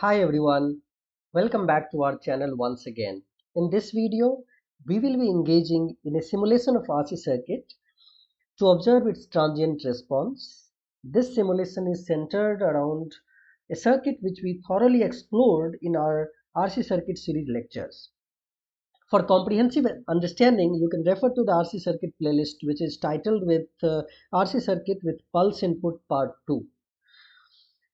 Hi everyone, welcome back to our channel once again. In this video, we will be engaging in a simulation of RC circuit to observe its transient response. This simulation is centered around a circuit which we thoroughly explored in our RC circuit series lectures. For comprehensive understanding, you can refer to the RC circuit playlist which is titled with RC circuit with pulse input part 2.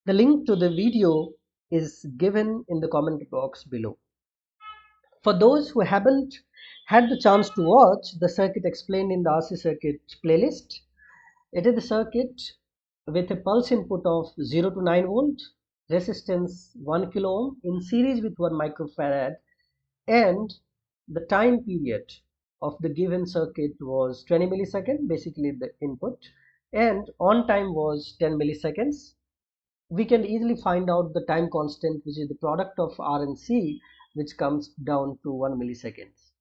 The link to the video is given in the comment box below. For those who haven't had the chance to watch the circuit explained in the RC circuit playlist, it is the circuit with a pulse input of 0 to 9 volt, resistance 1 kilo ohm in series with 1 microfarad, and the time period of the given circuit was 20 milliseconds, basically the input, and on time was 10 milliseconds. We can easily find out the time constant, which is the product of R and C, which comes down to 1 milliseconds.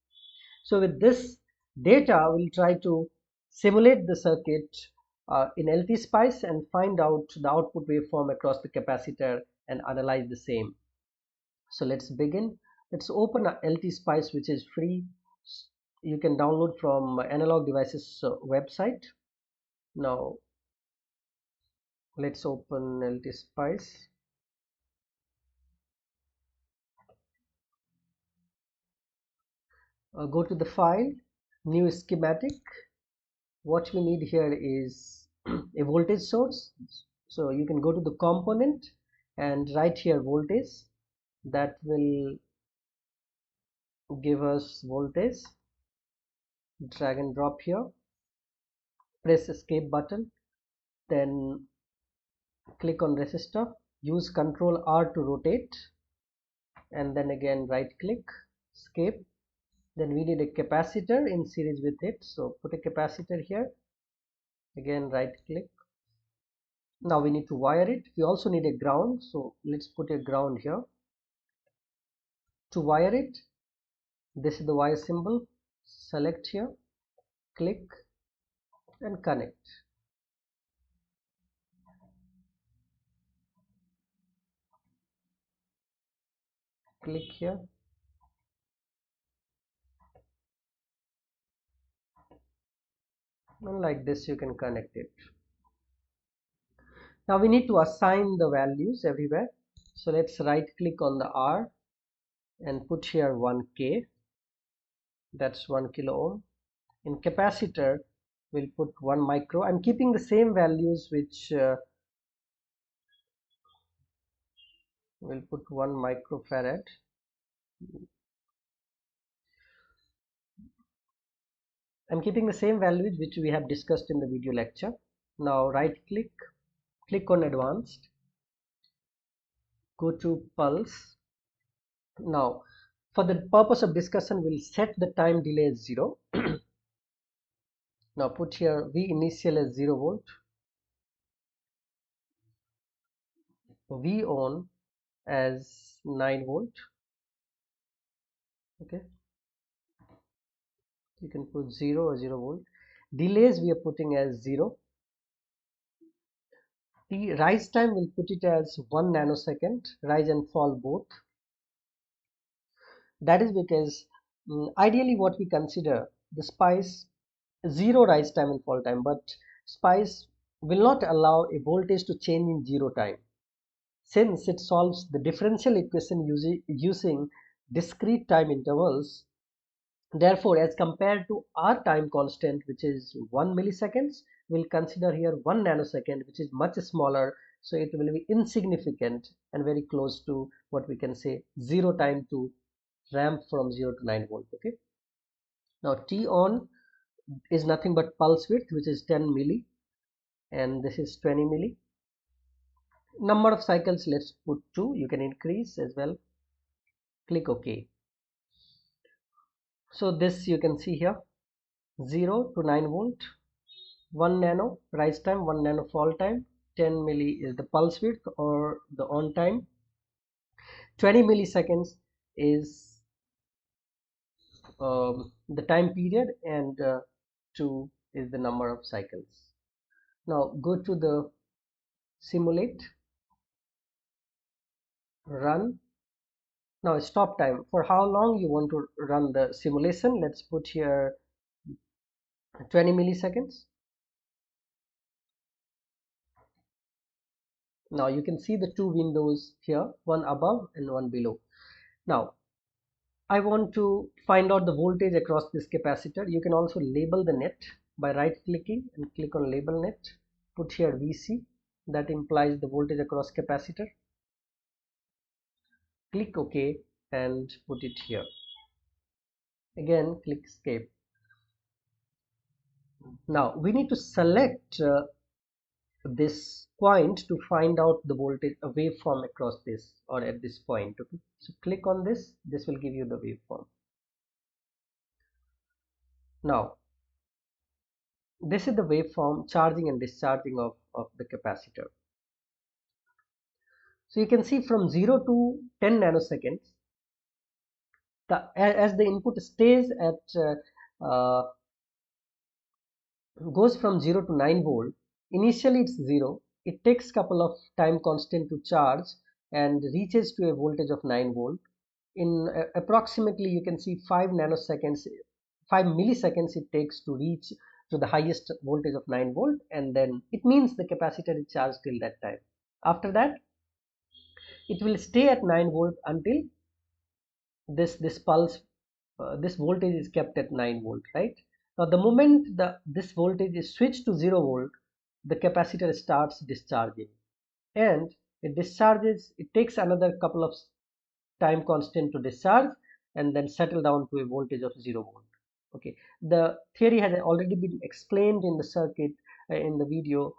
So with this data, we'll try to simulate the circuit in LT-Spice and find out the output waveform across the capacitor and analyze the same. So let's begin. Let's open a LT-Spice, which is free. You can download from Analog Devices website. Now let's open LT-Spice. Go to the file, new schematic. What we need here is a voltage source. So you can go to the component and write here voltage. That will give us voltage. Drag and drop here. Press escape button. Then click on resistor. Use Ctrl R to rotate. And then again right click, escape. Then we need a capacitor in series with it. So put a capacitor here. Again right click. Now we need to wire it. We also need a ground, so let's put a ground here. To wire it, this is the wire symbol. Select here, click and connect. Click here. And like this you can connect it. Now we need to assign the values everywhere. So let's right click on the R and put here 1K. That's 1 kilo ohm. In capacitor, we'll put 1 micro. I'm keeping the same values which we'll put 1 microfarad. I'm keeping the same values which we have discussed in the video lecture. Now right click, click on advanced, go to pulse. Now for the purpose of discussion, we'll set the time delay as 0. Now put here V initial as 0 volt, V on as 9 volt. Okay, you can put 0 or 0 volt. Delays we are putting as 0. The rise time we'll put it as 1 nanosecond, rise and fall both. That is because ideally what we consider the SPICE 0 rise time and fall time, but SPICE will not allow a voltage to change in 0 time, since it solves the differential equation using discrete time intervals. Therefore, as compared to our time constant, which is 1 milliseconds, we'll consider here 1 nanosecond, which is much smaller, so it will be insignificant and very close to what we can say 0 time to ramp from 0 to 9 volt. Okay, now T on is nothing but pulse width, which is 10 milli, and this is 20 milli. Number of cycles, let's put 2. You can increase as well. Click OK. So this you can see here, 0 to 9 volt, 1 nano rise time, 1 nano fall time, 10 milli is the pulse width or the on time, 20 milliseconds is the time period, and 2 is the number of cycles. Now go to the simulate. run. Now stop time, for how long you want to run the simulation. Let's put here 20 milliseconds. Now you can see the two windows here, one above and one below. Now I want to find out the voltage across this capacitor. You can also label the net by right clicking and click on label net. Put here VC, that implies the voltage across capacitor. Click OK and put it here. Again click escape. Now we need to select this point to find out the voltage, a waveform across this or at this point. Okay, so click on this. This will give you the waveform. Now this is the waveform charging and discharging of the capacitor. So you can see from 0 to 10 nanoseconds, as the input stays at goes from 0 to 9 volt. Initially it's 0. It takes couple of time constant to charge and reaches to a voltage of 9 volt. In approximately you can see 5 nanoseconds, 5 milliseconds it takes to reach to the highest voltage of 9 volt, and then it means the capacitor is charged till that time. After that it will stay at 9 volt until this pulse, this voltage is kept at 9 volt, right? Now the moment this voltage is switched to 0 volt, the capacitor starts discharging, and it discharges. It takes another couple of time constant to discharge and then settle down to a voltage of 0 volt. Okay, the theory has already been explained in the circuit, in the video